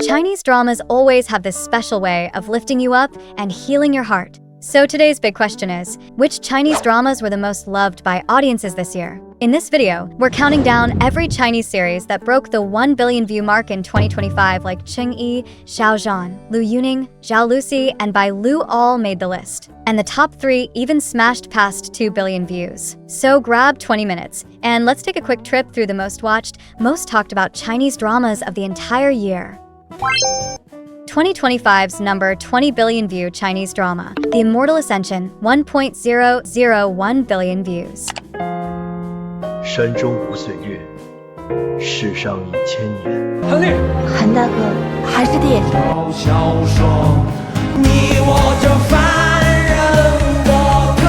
Chinese dramas always have this special way of lifting you up and healing your heart. So today's big question is, which Chinese dramas were the most loved by audiences this year? In this video, we're counting down every Chinese series that broke the 1 billion view mark in 2025, like Cheng Yi, Xiaozhan, Liu Yuning, Zhao Lucy, and Bai Lu all made the list. And the top 3 even smashed past 2 billion views. So grab 20 minutes, and let's take a quick trip through the most watched, most talked about Chinese dramas of the entire year. 2025's number 20 billion view Chinese drama, The Immortal Ascension, 1.001 billion views. 山中无岁月，世上一千年。韩律，韩大哥，还是弟。小声，你我这凡人的歌。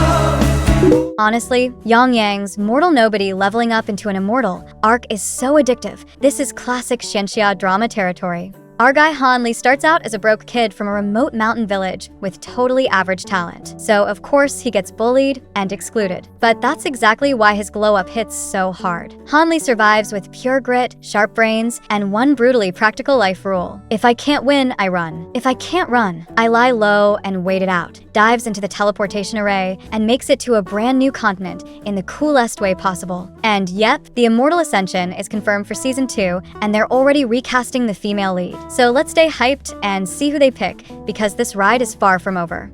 Honestly, Yang Yang's Mortal Nobody leveling up into an immortal arc is so addictive. This is classic Xianxia drama territory. Our guy Han Li starts out as a broke kid from a remote mountain village with totally average talent. So of course he gets bullied and excluded. But that's exactly why his glow-up hits so hard. Han Li survives with pure grit, sharp brains, and one brutally practical life rule. If I can't win, I run. If I can't run, I lie low and wait it out. Dives into the teleportation array and makes it to a brand new continent in the coolest way possible. And yep, The Immortal Ascension is confirmed for season 2, and they're already recasting the female lead. So let's stay hyped and see who they pick, because this ride is far from over.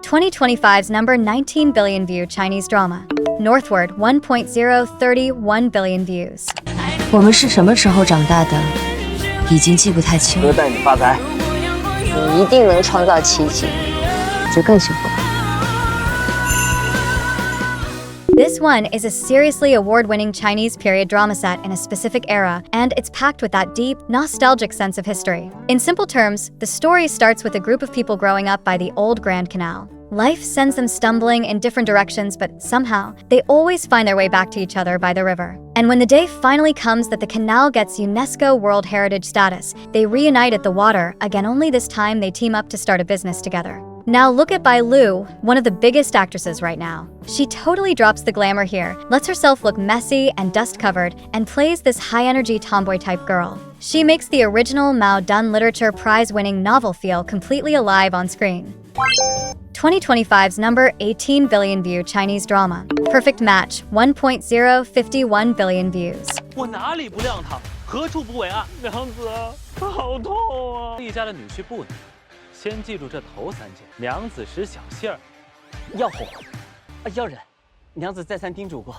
2025's number 19 billion view Chinese drama, Northward, 1.031 billion views. 我们是什么时候长大的，已经记不太清了。哥带你发财，你一定能创造奇迹，就更幸福了。 This one is a seriously award-winning Chinese period drama set in a specific era, and it's packed with that deep, nostalgic sense of history. In simple terms, the story starts with a group of people growing up by the old Grand Canal. Life sends them stumbling in different directions, but somehow, they always find their way back to each other by the river. And when the day finally comes that the canal gets UNESCO World Heritage status, they reunite at the water, again only this time they team up to start a business together. Now look at Bai Lu, one of the biggest actresses right now. She totally drops the glamour here, lets herself look messy and dust-covered, and plays this high-energy tomboy-type girl. She makes the original Mao Dun Literature Prize-winning novel feel completely alive on screen. 2025's number 18 billion view Chinese drama, Perfect Match, 1.051 billion views. 我哪里不亮堂，何处不伟岸？娘子，好痛啊！厉家的女婿不能。 先记住这头3件：娘子使小杏儿，要哄，要忍。娘子再三叮嘱过。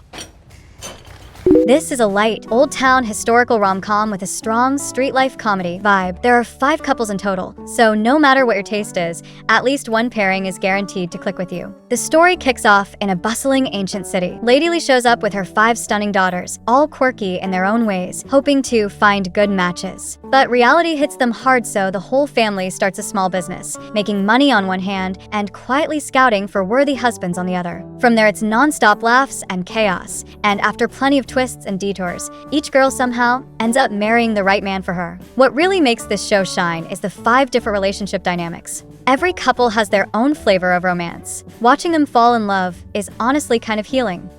This is a light, old-town historical rom-com with a strong street-life comedy vibe. There are 5 couples in total, so no matter what your taste is, at least one pairing is guaranteed to click with you. The story kicks off in a bustling ancient city. Lady Li shows up with her 5 stunning daughters, all quirky in their own ways, hoping to find good matches. But reality hits them hard, so the whole family starts a small business, making money on one hand and quietly scouting for worthy husbands on the other. From there, it's non-stop laughs and chaos, and after plenty of twists and detours, each girl somehow ends up marrying the right man for her. What really makes this show shine is the 5 different relationship dynamics. Every couple has their own flavor of romance. Watching them fall in love is honestly kind of healing.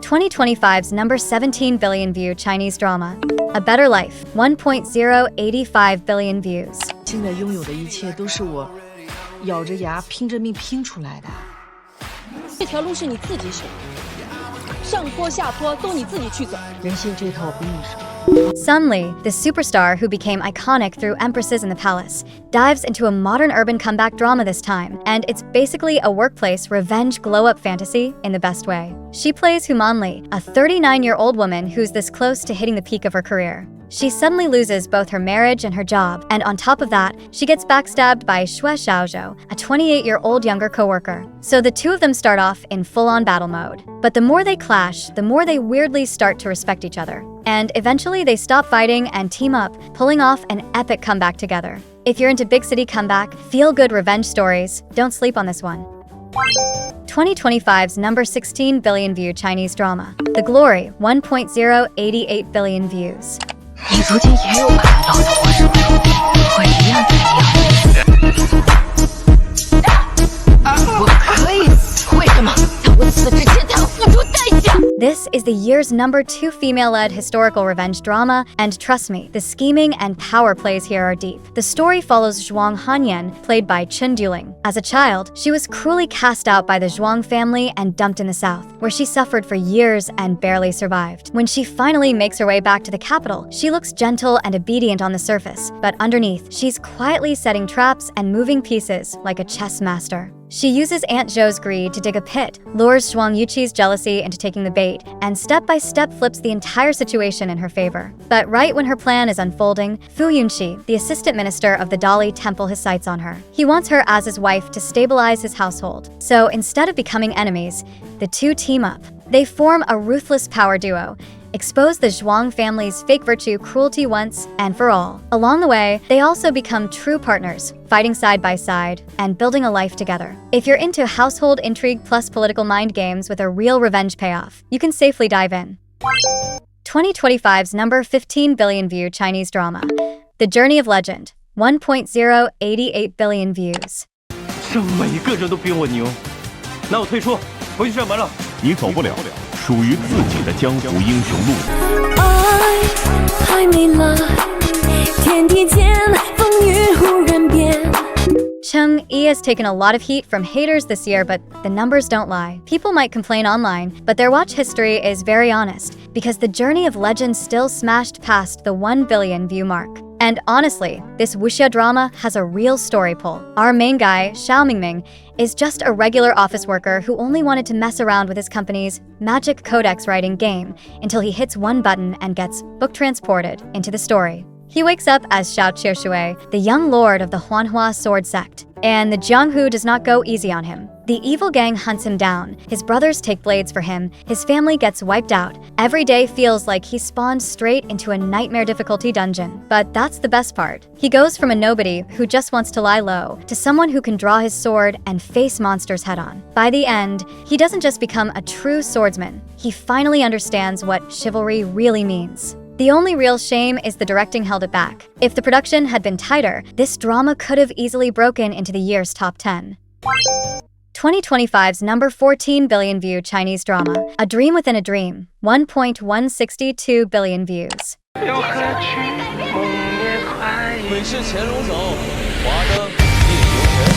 2025's number 17 billion view Chinese drama, A Better Life, 1.085 billion views. 现在拥有的一切都是我咬着牙拼着命拼出来的。这条路是你自己选的，上坡下坡都你自己去走。人性这套不易手。 Sun Li, the superstar who became iconic through Empresses in the Palace, dives into a modern urban comeback drama this time, and it's basically a workplace revenge glow-up fantasy in the best way. She plays Human Li, a 39-year-old woman who's this close to hitting the peak of her career. She suddenly loses both her marriage and her job, and on top of that, she gets backstabbed by Xue Xiaozhou, a 28-year-old younger coworker. So the two of them start off in full-on battle mode. But the more they clash, the more they weirdly start to respect each other. And eventually they stop fighting and team up, pulling off an epic comeback together. If you're into big city comeback, feel-good revenge stories, don't sleep on this one. 2025's number 16 billion view Chinese drama, The Glory, 1.088 billion views. 你如今也有看到的火手，会一样我可以，为什么？在我死之前才要付出代价。 This is is the year's #2 female-led historical revenge drama, and trust me, the scheming and power plays here are deep. The story follows Zhuang Hanyan, played by Chen Jialun. As a child, she was cruelly cast out by the Zhuang family and dumped in the south, where she suffered for years and barely survived. When she finally makes her way back to the capital, she looks gentle and obedient on the surface, but underneath, she's quietly setting traps and moving pieces like a chess master. She uses Aunt Zhou's greed to dig a pit, lures Zhuang Yuqi's jealousy into taking the bait, and step by step flips the entire situation in her favor. But right when her plan is unfolding, Fu Yunqi, the assistant minister of the Dali temple, has sights on her. He wants her as his wife to stabilize his household. So instead of becoming enemies, the two team up. They form a ruthless power duo, expose the Zhuang family's fake virtue cruelty once and for all. Along the way, they also become true partners, fighting side by side and building a life together. If you're into household intrigue plus political mind games with a real revenge payoff, you can safely dive in. 2025's #15 billion view Chinese drama, The Journey of Legend, 1.088 billion views. 这每个人都比我牛，那我退出，回去上班了。你走不了属于自己的江湖英雄路。爱太美了，天地间风云忽然变。 Cheng Yi has taken a lot of heat from haters this year, but the numbers don't lie. People might complain online, but their watch history is very honest, because The Journey of Legend still smashed past the 1 billion view mark. And honestly, this wuxia drama has a real story pull. Our main guy, Xiao Mingming, is just a regular office worker who only wanted to mess around with his company's magic codex writing game until he hits one button and gets book transported into the story. He wakes up as Xiao Qiushui, the young lord of the Huanhua sword sect, and the Jianghu does not go easy on him. The evil gang hunts him down, his brothers take blades for him, his family gets wiped out. Every day feels like he spawned straight into a nightmare difficulty dungeon. But that's the best part. He goes from a nobody who just wants to lie low to someone who can draw his sword and face monsters head on. By the end, he doesn't just become a true swordsman, he finally understands what chivalry really means. The only real shame is the directing held it back. If the production had been tighter, this drama could have easily broken into the year's top 10. 2025's #14 billion view Chinese drama, A Dream Within a Dream, 1.162 billion views. 本是乾隆手，华灯映游人。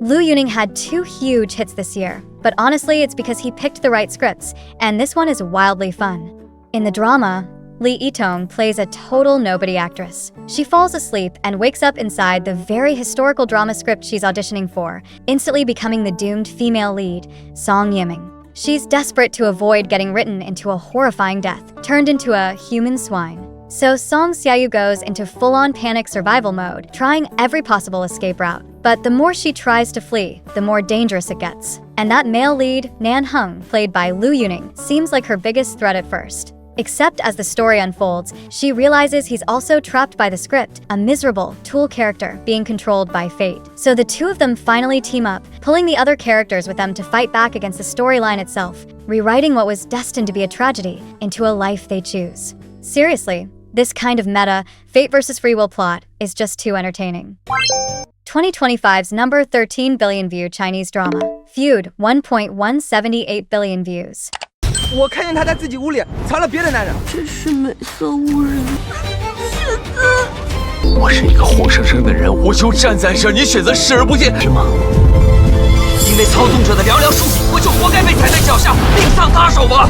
Liu Yuning had 2 huge hits this year, but honestly it's because he picked the right scripts, and this one is wildly fun. In the drama, Li Yitong plays a total nobody actress. She falls asleep and wakes up inside the very historical drama script she's auditioning for, instantly becoming the doomed female lead, Song Yiming. She's desperate to avoid getting written into a horrifying death, turned into a human swine. So Song Xiaoyu goes into full-on panic survival mode, trying every possible escape route. But the more she tries to flee, the more dangerous it gets. And that male lead, Nan Heng, played by Liu Yuning, seems like her biggest threat at first. Except as the story unfolds, she realizes he's also trapped by the script, a miserable, tool character being controlled by fate. So the two of them finally team up, pulling the other characters with them to fight back against the storyline itself, rewriting what was destined to be a tragedy into a life they choose. Seriously, this kind of meta, fate versus free will plot is just too entertaining. 2025's #13 billion view Chinese drama, Feud, 1.178 billion views. 我看见他在自己屋里藏了别的男人。真是美色无人。世子，我是一个活生生的人，我就站在这，你选择视而不见，是吗？因为操纵者的寥寥数笔，我就活该被踩在脚下，命丧他手吧。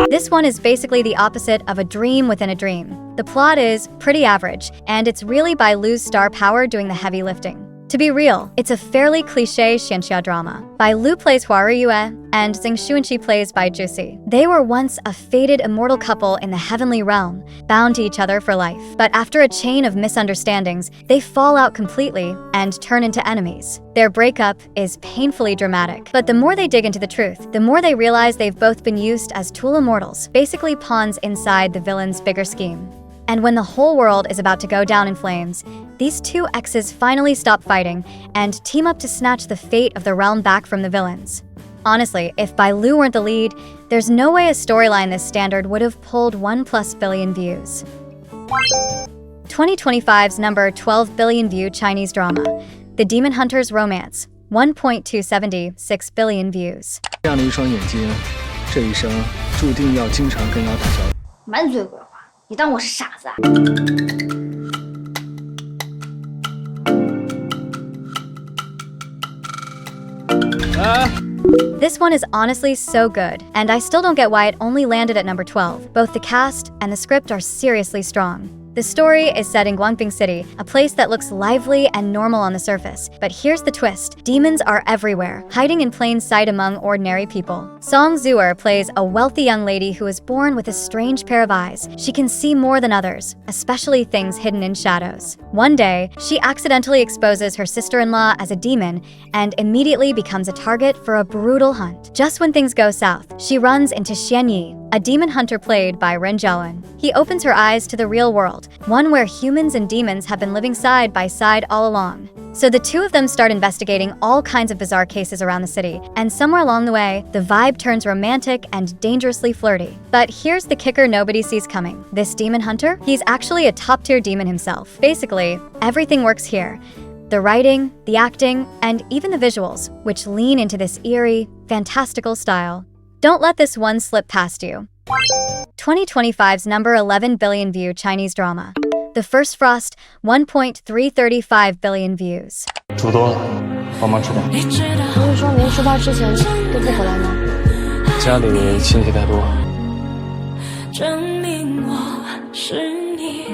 This one is basically the opposite of A Dream Within a Dream. The plot is pretty average, and it's really Bai Lu's star power doing the heavy lifting. To be real, it's a fairly cliché xianxia drama. Bai Lu plays Hua Riyue, and Zheng Xuanqi plays Bai Jusi. They were once a fated immortal couple in the heavenly realm, bound to each other for life. But after a chain of misunderstandings, they fall out completely and turn into enemies. Their breakup is painfully dramatic. But the more they dig into the truth, the more they realize they've both been used as tool immortals, basically pawns inside the villain's bigger scheme. And when the whole world is about to go down in flames, these two exes finally stop fighting and team up to snatch the fate of the realm back from the villains. Honestly, if Bai Lu weren't the lead, there's no way a storyline this standard would have pulled 1+ billion views. 2025's number 12 billion view Chinese drama, The Demon Hunter's Romance, 1.276 billion views. 这样的一双眼睛，这一生注定要经常跟丫头交。满嘴鬼话，你当我是傻子啊？ This one is honestly so good, and I still don't get why it only landed at number 12. Both the cast and the script are seriously strong. The story is set in Guangping City, a place that looks lively and normal on the surface. But here's the twist. Demons are everywhere, hiding in plain sight among ordinary people. Song Zuer plays a wealthy young lady who is born with a strange pair of eyes. She can see more than others, especially things hidden in shadows. One day, she accidentally exposes her sister-in-law as a demon and immediately becomes a target for a brutal hunt. Just when things go south, she runs into Cheng Yi, a demon hunter played by Ren Jialun. He opens her eyes to the real world, one where humans and demons have been living side by side all along. So the two of them start investigating all kinds of bizarre cases around the city, and somewhere along the way, the vibe turns romantic and dangerously flirty. But here's the kicker nobody sees coming. This demon hunter? He's actually a top-tier demon himself. Basically, everything works here. The writing, the acting, and even the visuals, which lean into this eerie, fantastical style. Don't let this one slip past you. 2025's number 11 billion view Chinese drama, The First Frost, 1.335 billion views. 煮多了，帮忙吃点。不是说没吃饭之前都不回来吗？家里亲戚太多。证明我是你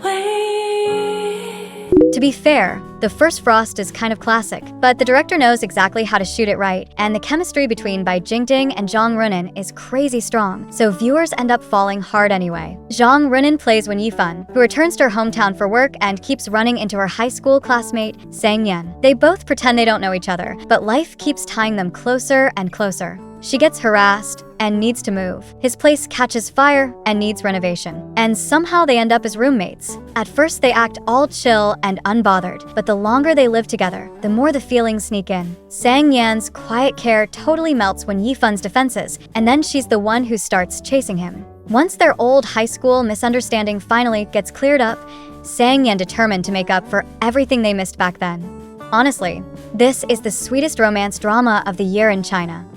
唯一。 To be fair, The First Frost is kind of classic, but the director knows exactly how to shoot it right, and the chemistry between Bai Jingding and Zhang Runin is crazy strong, so viewers end up falling hard anyway. Zhang Runin plays Wen Yifan, who returns to her hometown for work and keeps running into her high school classmate, Zhang Yan. They both pretend they don't know each other, but life keeps tying them closer and closer. She gets harassed and needs to move. His place catches fire and needs renovation. And somehow they end up as roommates. At first they act all chill and unbothered, but the longer they live together, the more the feelings sneak in. Zhang Yan's quiet care totally melts when Yifan's defenses, and then she's the one who starts chasing him. Once their old high school misunderstanding finally gets cleared up, Zhang Yan determined to make up for everything they missed back then. Honestly, this is the sweetest romance drama of the year in China.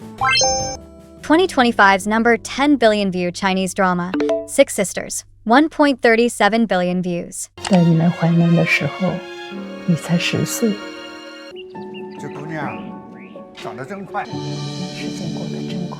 2025's number 10 billion view Chinese drama, Six Sisters, 1.37 billion views. 在你来淮南的时候，你才10岁。这姑娘长得真快，时间过得真快。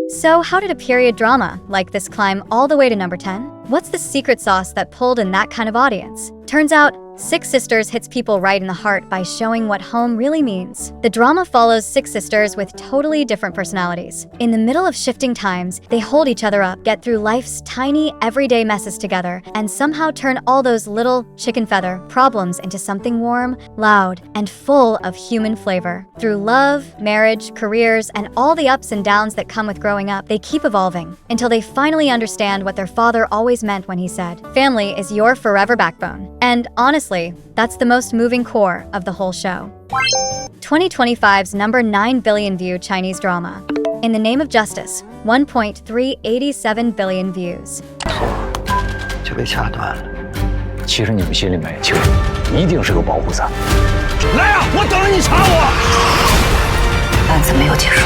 So how did a period drama like this climb all the way to number 10? What's the secret sauce that pulled in that kind of audience? Turns out, Six Sisters hits people right in the heart by showing what home really means. The drama follows six sisters with totally different personalities. In the middle of shifting times, they hold each other up, get through life's tiny, everyday messes together, and somehow turn all those little chicken feather problems into something warm, loud, and full of human flavor. Through love, marriage, careers, and all the ups and downs that come with growing up, they keep evolving until they finally understand what their father always meant when he said, "Family is your forever backbone." And honestly, that's the most moving core of the whole show. 2025's number 9 billion view Chinese drama, In the Name of Justice, 1.387 billion views. 就被掐断了。其实你们心里没救，一定是个保护伞。来呀，我等着你查我。 案子没有结束，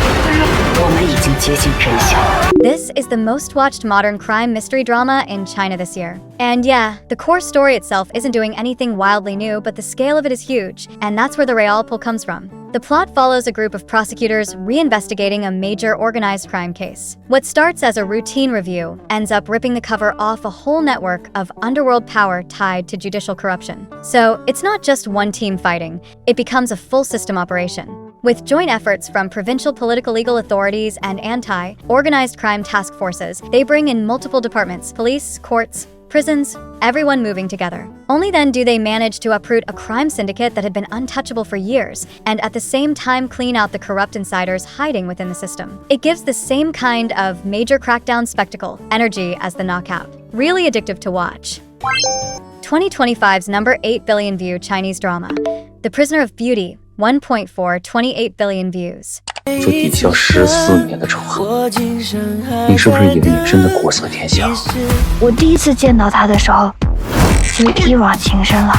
我们已经接近真相。 This is the most watched modern crime mystery drama in China this year. And yeah, the core story itself isn't doing anything wildly new, but the scale of it is huge, and that's where the real pull comes from. The plot follows a group of prosecutors reinvestigating a major organized crime case. What starts as a routine review ends up ripping the cover off a whole network of underworld power tied to judicial corruption. So it's not just one team fighting, it becomes a full system operation. With joint efforts from provincial political legal authorities and anti-organized crime task forces, they bring in multiple departments, police, courts, prisons, everyone moving together. Only then do they manage to uproot a crime syndicate that had been untouchable for years, and at the same time clean out the corrupt insiders hiding within the system. It gives the same kind of major crackdown spectacle energy as the knockout. Really addictive to watch. 2025's number 8 billion view Chinese drama, The Prisoner of Beauty, 1.428 billion views. 就抵消14年的仇恨。你是不是以为你真的国色天香？我第一次见到他的时候，就一往情深了。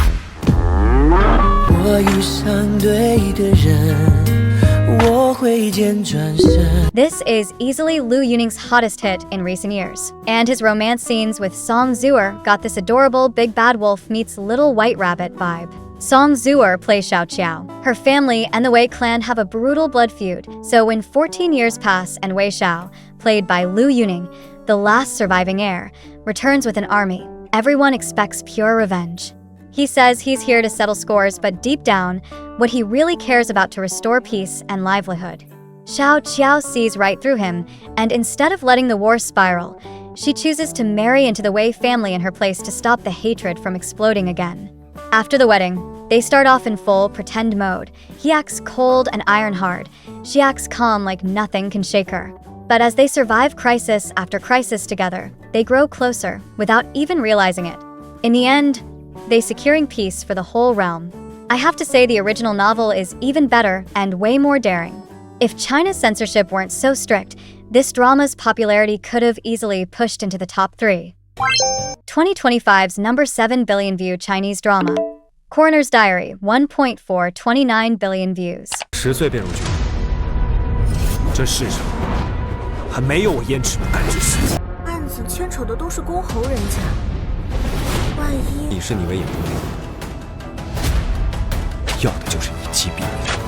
我遇上对的人，我会剑转身。 This is easily Liu Yuning's hottest hit in recent years, and his romance scenes with Song Zuer got this adorable big bad wolf meets little white rabbit vibe. Song Zuer plays Xiao Qiao. Her family and the Wei clan have a brutal blood feud, so when 14 years pass and Wei Xiao, played by Liu Yuning, the last surviving heir, returns with an army, everyone expects pure revenge. He says he's here to settle scores, but deep down, what he really cares about to restore peace and livelihood. Xiao Qiao sees right through him, and instead of letting the war spiral, she chooses to marry into the Wei family in her place to stop the hatred from exploding again. After the wedding, they start off in full pretend mode. He acts cold and iron-hard. She acts calm like nothing can shake her. But as they survive crisis after crisis together, they grow closer without even realizing it. In the end, they securing peace for the whole realm. I have to say the original novel is even better and way more daring. If China's censorship weren't so strict, this drama's popularity could have easily pushed into the top 3. 2025's number 7 billion view Chinese drama. Coroner's Diary, 1.429 billion views. 10岁便入军，这世上还没有我燕赤不干之事。案子牵扯的都是公侯人家，万一你是你为眼中钉，要的就是你击毙我。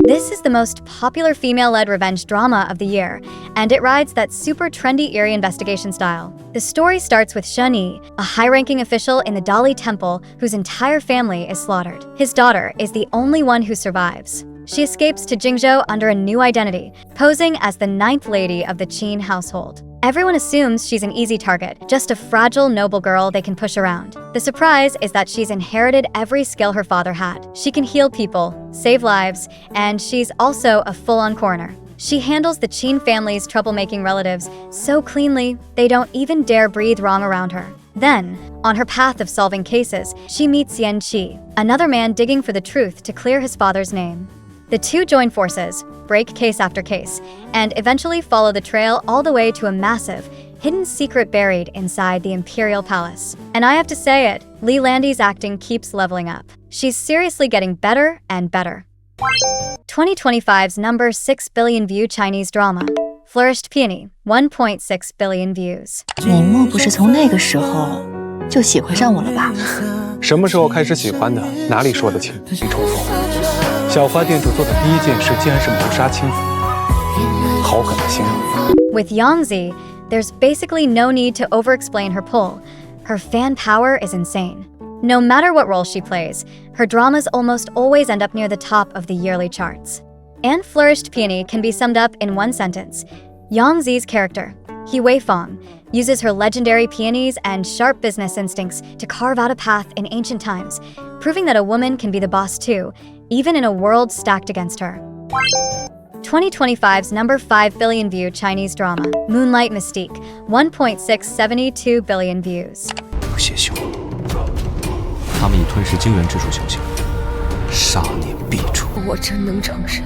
This is the most popular female-led revenge drama of the year, and it rides that super trendy eerie investigation style. The story starts with Cheng Yi, a high-ranking official in the Dali Temple whose entire family is slaughtered. His daughter is the only one who survives. She escapes to Jingzhou under a new identity, posing as the 9th lady of the Qin household. Everyone assumes she's an easy target, just a fragile noble girl they can push around. The surprise is that she's inherited every skill her father had. She can heal people, save lives, and she's also a full-on coroner. She handles the Qin family's troublemaking relatives so cleanly, they don't even dare breathe wrong around her. Then, on her path of solving cases, she meets Yan Qi, another man digging for the truth to clear his father's name. The two join forces, break case after case, and eventually follow the trail all the way to a massive, hidden secret buried inside the Imperial Palace. And I have to say it, Li Landi's acting keeps leveling up. She's seriously getting better and better. 2025's number 6 billion view Chinese drama. Flourished Peony, 1.6 billion views. 你莫不是从那个时候就喜欢上我了吧？什么时候开始喜欢的？哪里说得清？李重凤，小花店主做的第一件事竟然是谋杀亲子，好狠的心啊！ With Yangzi, there's basically no need to over-explain her pull. Her fan power is insane. No matter what role she plays, her dramas almost always end up near the top of the yearly charts. And Flourished Peony can be summed up in one sentence. Yangzi's character, He Weifang, uses her legendary peonies and sharp business instincts to carve out a path in ancient times, proving that a woman can be the boss too, even in a world stacked against her. 2025's number 5 billion view Chinese drama, Moonlight Mystique, 1.672 billion views. 不谢兄，他们以吞噬精元之术修行，杀念必除。我真能成神，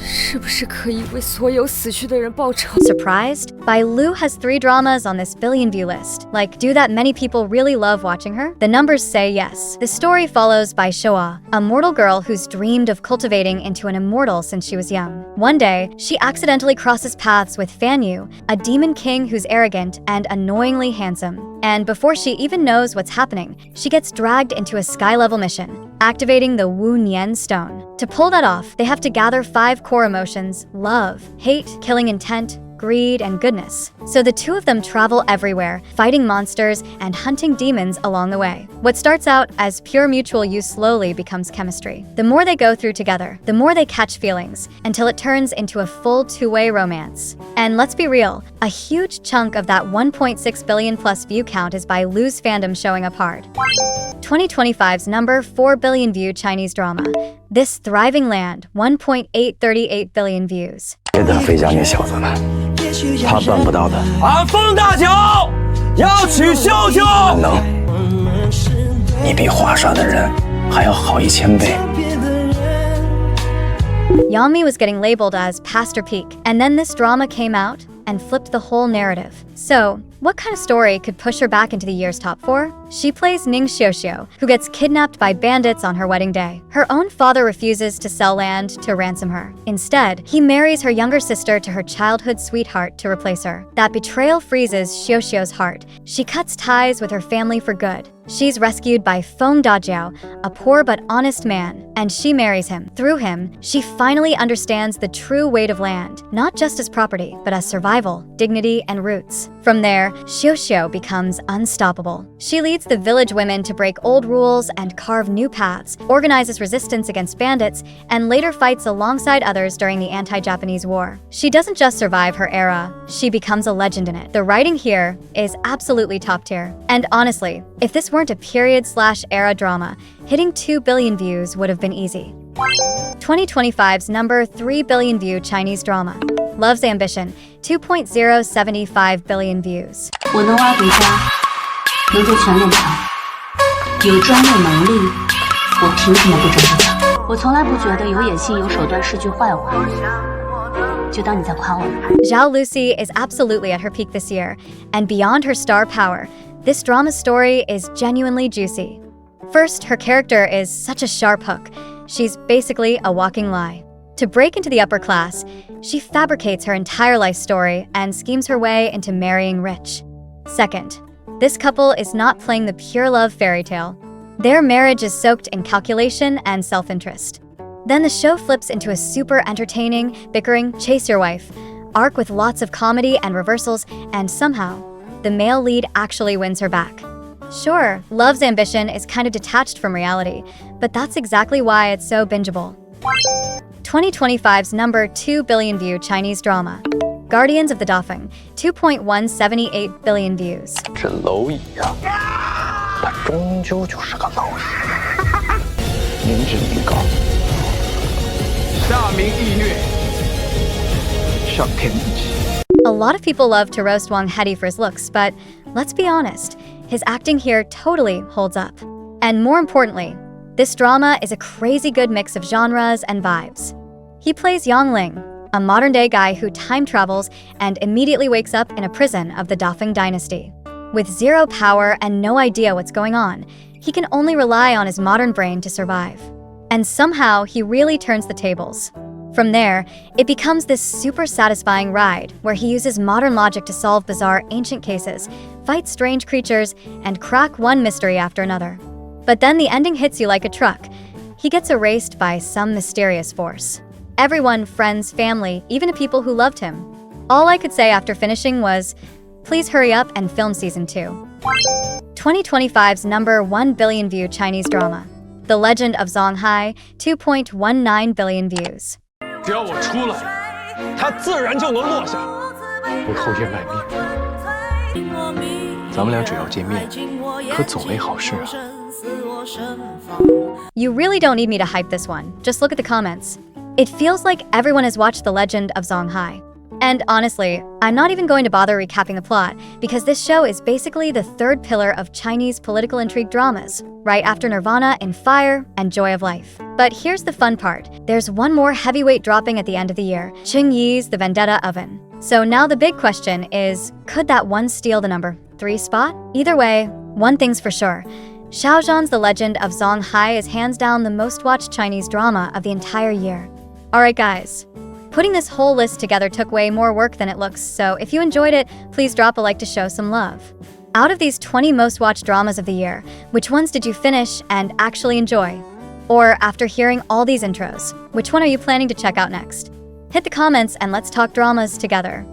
是不是可以为所有死去的人报仇？ Surprised? Bai Lu has 3 dramas on this billion view list. Like, do that many people really love watching her? The numbers say yes. The story follows Bai Shoa, a mortal girl who's dreamed of cultivating into an immortal since she was young. One day, she accidentally crosses paths with Fan Yu, a demon king who's arrogant and annoyingly handsome. And before she even knows what's happening, she gets dragged into a sky-level mission, activating the Wu Nian stone. To pull that off, they have to gather 5 core emotions: love, hate, killing intent, greed, and goodness. So the two of them travel everywhere, fighting monsters and hunting demons along the way. What starts out as pure mutual use slowly becomes chemistry. The more they go through together, the more they catch feelings, until it turns into a full 2-way romance. And let's be real, a huge chunk of that 1.6 billion plus view count is by Lu's fandom showing up hard. 2025's number 4 billion view Chinese drama, This Thriving Land, 1.838 billion views. 别等飞将那小子了，他办不到的。俺风大脚要娶秀秀，能，你比华刷的人还要好1000倍。Yangmi was getting labeled as past her peak, and then this drama came out and flipped the whole narrative. So, what kind of story could push her back into the year's top 4? She plays Ning Xiuxiu, who gets kidnapped by bandits on her wedding day. Her own father refuses to sell land to ransom her. Instead, he marries her younger sister to her childhood sweetheart to replace her. That betrayal freezes Xiuxiu's heart. She cuts ties with her family for good. She's rescued by Feng Dajiao, a poor but honest man, and she marries him. Through him, she finally understands the true weight of land, not just as property, but as survival, dignity, and roots. From there, Xiuxiu becomes unstoppable. She leads the village women to break old rules and carve new paths, organizes resistance against bandits, and later fights alongside others during the anti-Japanese war. She doesn't just survive her era, she becomes a legend in it. The writing here is absolutely top tier. And honestly, if this weren't a period/era drama, hitting 2 billion views would have been easy. 2025's number 3 billion view Chinese drama. Love's Ambition, 2.075 billion views. 我能挖独家，能做全面墙，有专业能力，我凭什么不争着抢？我从来不觉得有野心、有手段是句坏话，就当你在夸我呢。Zhao Lucy is absolutely at her peak this year, and beyond her star power, this drama story is genuinely juicy. First, her character is such a sharp hook. She's basically a walking lie. To break into the upper class, she fabricates her entire life story and schemes her way into marrying rich. Second, this couple is not playing the pure love fairy tale. Their marriage is soaked in calculation and self-interest. Then the show flips into a super entertaining, bickering, chase your wife arc with lots of comedy and reversals, and somehow, the male lead actually wins her back. Sure, Love's Ambition is kind of detached from reality, but that's exactly why it's so bingeable. 2025's number 2 billion view Chinese drama. Guardians of the Dafeng, 2.178 billion views. 这蝼蚁呀，它终究就是个蝼蚁。明知明告，大明易虐，上天地起。 A lot of people love to roast Wang Hedi for his looks, but let's be honest, his acting here totally holds up. And more importantly, this drama is a crazy good mix of genres and vibes. He plays Yang Ling, a modern-day guy who time travels and immediately wakes up in a prison of the Dafeng dynasty. With zero power and no idea what's going on, he can only rely on his modern brain to survive. And somehow, he really turns the tables. From there, it becomes this super satisfying ride where he uses modern logic to solve bizarre ancient cases, fight strange creatures, and crack one mystery after another. But then the ending hits you like a truck. He gets erased by some mysterious force. Everyone, friends, family, even the people who loved him. All I could say after finishing was, please hurry up and film season 2. 2025's number 1 billion view Chinese drama. The Legend of Zang Hai, 2.19 billion views. 只要我出来，他自然就能落下。不偷天卖命，咱们俩只要见面，可总没好事啊。You really don't need me to hype this one. Just look at the comments. It feels like everyone has watched The Legend of Zang Hai. And honestly, I'm not even going to bother recapping the plot, because this show is basically the third pillar of Chinese political intrigue dramas, right after Nirvana in Fire and Joy of Life. But here's the fun part. There's one more heavyweight dropping at the end of the year, Cheng Yi's The Vendetta Oven. So now the big question is, could that one steal the number 3 spot? Either way, one thing's for sure. Xiaozhan's The Legend of Zang Hai is hands down the most watched Chinese drama of the entire year. Alright guys, putting this whole list together took way more work than it looks, so if you enjoyed it, please drop a like to show some love. Out of these 20 most watched dramas of the year, which ones did you finish and actually enjoy? Or after hearing all these intros, which one are you planning to check out next? Hit the comments and let's talk dramas together.